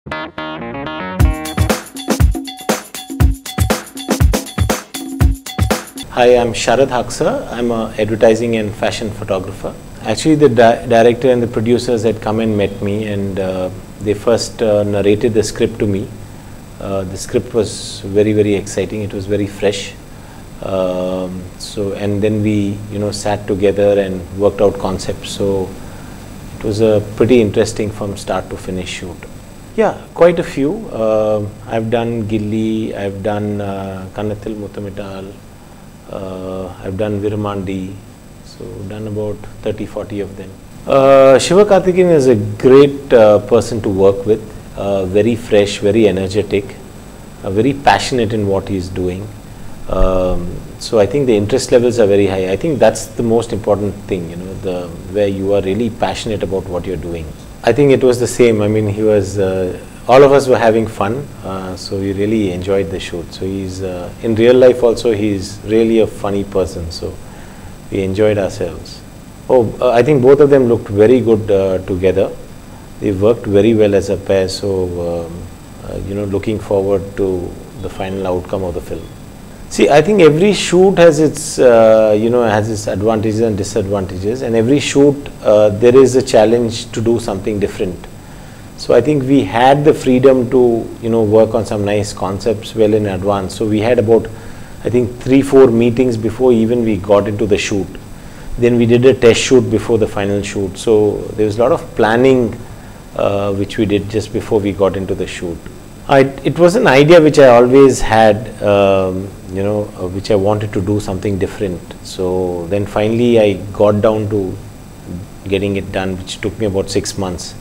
Hi, I'm Sharad Haksar. I'm an advertising and fashion photographer. Actually, the director and the producers had come and met me, and they first narrated the script to me. The script was very, very exciting. It was very fresh. And then we, sat together and worked out concepts. So it was a pretty interesting from start to finish shoot. Yeah, quite a few. I've done Gilli. I've done Kannathil Muttamital. I've done Virmandi, so done about 30-40 of them. Sivakarthikeyan is a great person to work with, very fresh, very energetic, very passionate in what he's doing. So I think the interest levels are very high. I think that's the most important thing, where you are really passionate about what you're doing. I think it was the same. I mean, he was, all of us were having fun, so we really enjoyed the shoot. So he's, in real life also, he's really a funny person, so we enjoyed ourselves. Oh, I think both of them looked very good together. They worked very well as a pair, so, looking forward to the final outcome of the film. See, I think every shoot has its, has its advantages and disadvantages, and every shoot there is a challenge to do something different. So I think we had the freedom to, work on some nice concepts well in advance. So we had about, I think, 3-4 meetings before even we got into the shoot. Then we did a test shoot before the final shoot. So there was a lot of planning which we did just before we got into the shoot. It was an idea which I always had, which I wanted to do something different. So then finally I got down to getting it done, which took me about 6 months.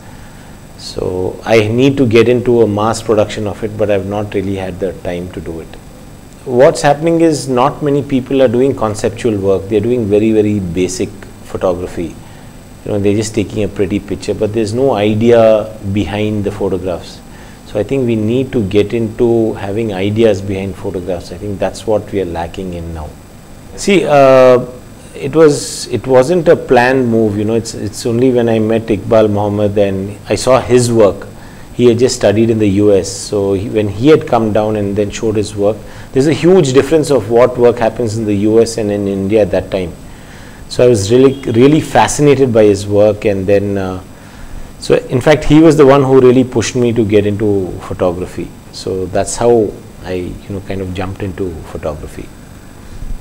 So I need to get into a mass production of it, but I've not really had the time to do it. What's happening is not many people are doing conceptual work. They're doing very, very basic photography. They're just taking a pretty picture, but there's no idea behind the photographs. So I think we need to get into having ideas behind photographs. I think that's what we are lacking in now. See, it wasn't a planned move. It's only when I met Iqbal Mohammed and I saw his work. He had just studied in the US. So when he had come down and then showed his work, there's a huge difference of what work happens in the US and in India at that time. So I was really fascinated by his work, and then so in fact he was the one who really pushed me to get into photography. So that's how I kind of jumped into photography.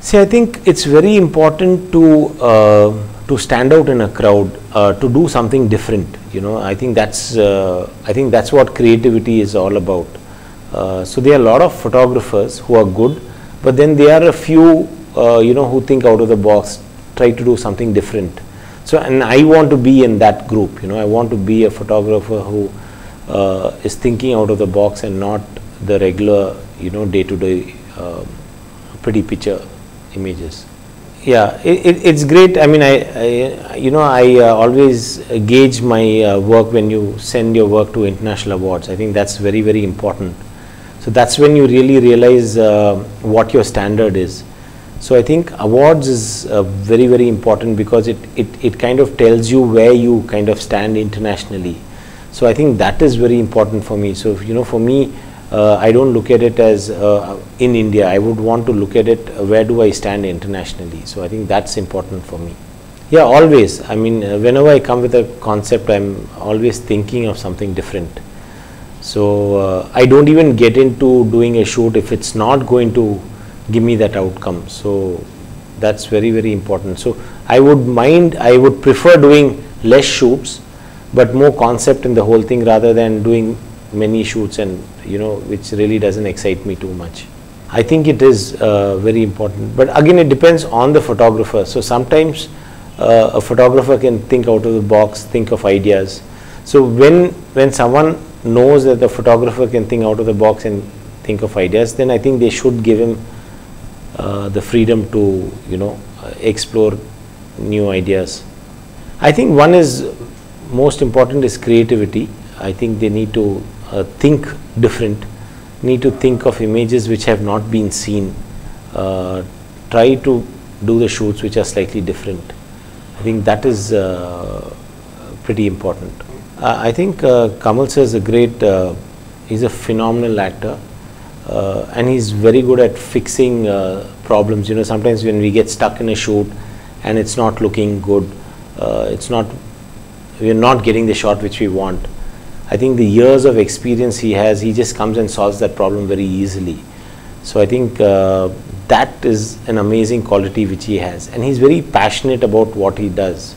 See, I think it's very important to stand out in a crowd, to do something different. I think that's what creativity is all about. So there are a lot of photographers who are good, but then there are a few who think out of the box, try to do something different. So, and I want to be in that group. I want to be a photographer who is thinking out of the box and not the regular day-to-day pretty picture images. Yeah, it's great. I mean, I always gauge my work when you send your work to international awards. I think that's very, very important. So that's when you really realize what your standard is. So I think awards is very, very important because it kind of tells you where you kind of stand internationally. So I think that is very important for me. So for me, I don't look at it as in India. I would want to look at it, where do I stand internationally. So I think that's important for me. Yeah, always. I mean, whenever I come with a concept, I'm always thinking of something different. So I don't even get into doing a shoot if it's not going to give me that outcome. So that's very, very important. So I would prefer doing less shoots, but more concept in the whole thing rather than doing many shoots and which really doesn't excite me too much. I think it is very important, but again it depends on the photographer. So sometimes a photographer can think out of the box, think of ideas. So when someone knows that the photographer can think out of the box and think of ideas, then I think they should give him the freedom to explore new ideas. I think one is most important is creativity. I think they need to think different, need to think of images which have not been seen, try to do the shoots which are slightly different. I think that is pretty important. I think Kamal sir is a great he's a phenomenal actor, and he's very good at fixing problems. You know, sometimes when we get stuck in a shoot and it's not looking good, we're not getting the shot which we want. I think the years of experience he has, he just comes and solves that problem very easily. So I think that is an amazing quality which he has, and he's very passionate about what he does.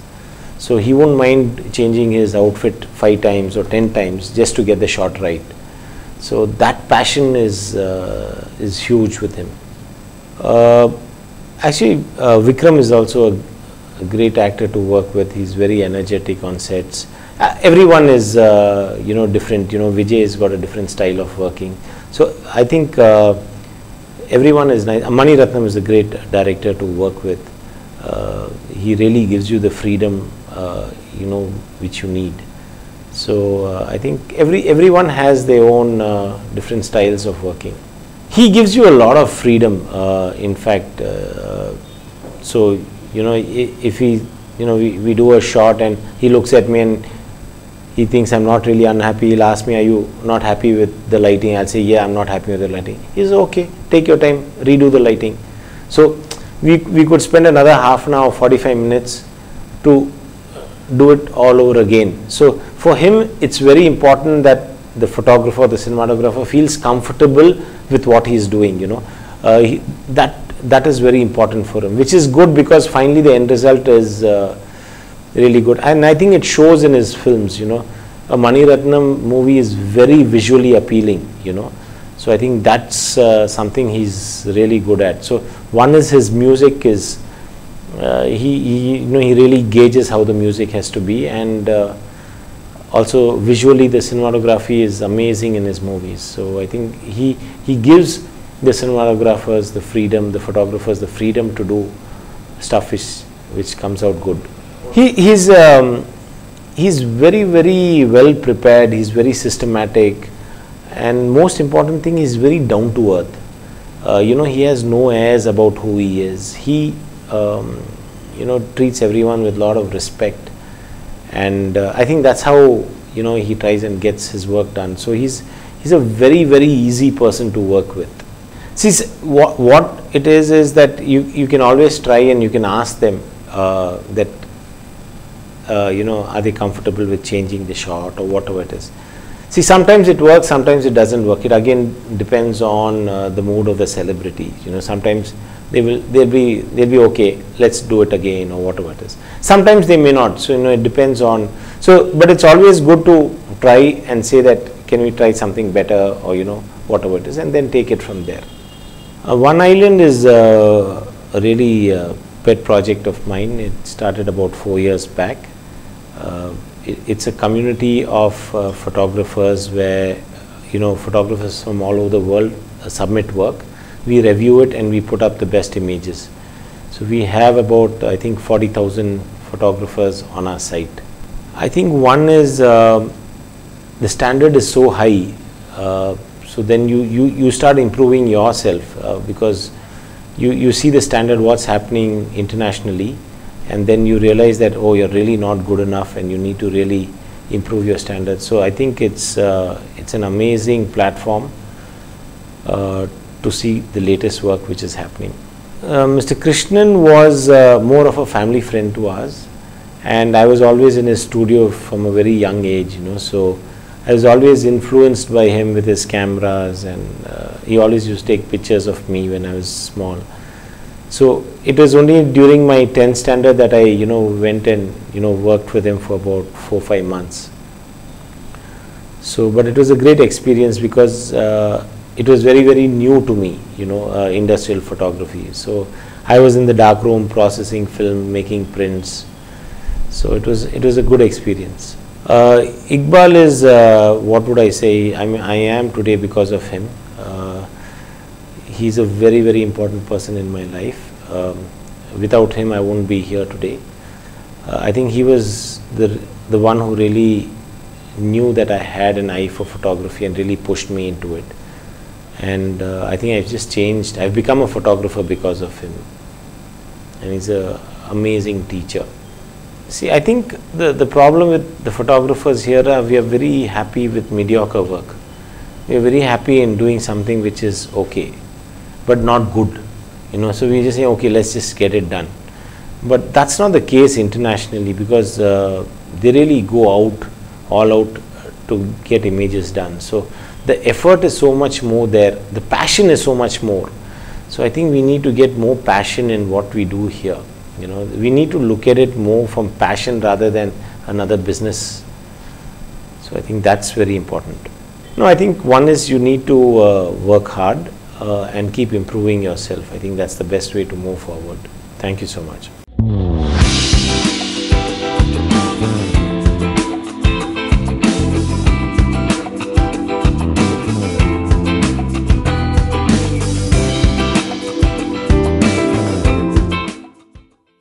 So he won't mind changing his outfit 5 times or 10 times just to get the shot right. So that passion is huge with him. Actually, Vikram is also a great actor to work with. He's very energetic on sets. Everyone is you know, different. You know, Vijay has got a different style of working. So I think everyone is nice. Mani Ratnam is a great director to work with. He really gives you the freedom you know, which you need. So I think everyone has their own different styles of working. He gives you a lot of freedom. In fact, so you know, if he, you know, we do a shot and he looks at me and he thinks I'm not really unhappy, he'll ask me, are you not happy with the lighting? I'll say, yeah, I'm not happy with the lighting. He's okay, take your time, redo the lighting. So we could spend another half an hour, 45 minutes to do it all over again. So for him, it's very important that the photographer, the cinematographer feels comfortable with what he's doing, you know. That is very important for him, which is good because finally the end result is really good. And I think it shows in his films, you know. A Mani Ratnam movie is very visually appealing, you know. So I think that's something he's really good at. So one is his music is, he really gauges how the music has to be, and also visually the cinematography is amazing in his movies. So I think he gives the cinematographers the freedom, the photographers the freedom to do stuff which comes out good. He's very, very well prepared. He's very systematic, and most important thing, he's very down to earth. You know, he has no airs about who he is. He you know, treats everyone with a lot of respect, and I think that's how, you know, he tries and gets his work done. So he's a very, very easy person to work with. See, what it is that you can always try and you can ask them that you know, are they comfortable with changing the shot or whatever it is. See, sometimes it works, sometimes it doesn't work. It again depends on the mood of the celebrity. You know, sometimes they'll be okay, let's do it again or whatever it is. Sometimes they may not. So you know, it depends on. So, but it's always good to try and say that, can we try something better, or you know, whatever it is, and then take it from there. One Island is a really pet project of mine. It started about 4 years back. It's a community of photographers where, you know, photographers from all over the world submit work. We review it and we put up the best images. So we have about, I think, 40,000 photographers on our site. I think one is the standard is so high, so then you start improving yourself because you see the standard, what's happening internationally, and then you realize that, oh, you're really not good enough and you need to really improve your standards. So I think it's an amazing platform to see the latest work which is happening. Mr. Krishnan was more of a family friend to us, and I was always in his studio from a very young age, you know, so I was always influenced by him with his cameras, and he always used to take pictures of me when I was small. So it was only during my 10th standard that I, you know, went and, you know, worked with him for about 4 or 5 months. So, but it was a great experience because it was very, very new to me, you know, industrial photography. So I was in the dark room processing film, making prints. So it was a good experience. Iqbal is, what would I say, I mean, I am today because of him. He's a very, very important person in my life. Without him, I wouldn't be here today. I think he was the one who really knew that I had an eye for photography and really pushed me into it. And I think I've just changed. I've become a photographer because of him. And he's an amazing teacher. See, I think the problem with the photographers here are we are very happy with mediocre work. we are very happy in doing something which is okay, but not good. So we just say, okay, let's just get it done. But that's not the case internationally, because they really go all out to get images done. So the effort is so much more there, the passion is so much more. So I think we need to get more passion in what we do here. We need to look at it more from passion rather than another business. So I think that's very important. No, I think one is you need to work hard and keep improving yourself. I think that's the best way to move forward. Thank you so much.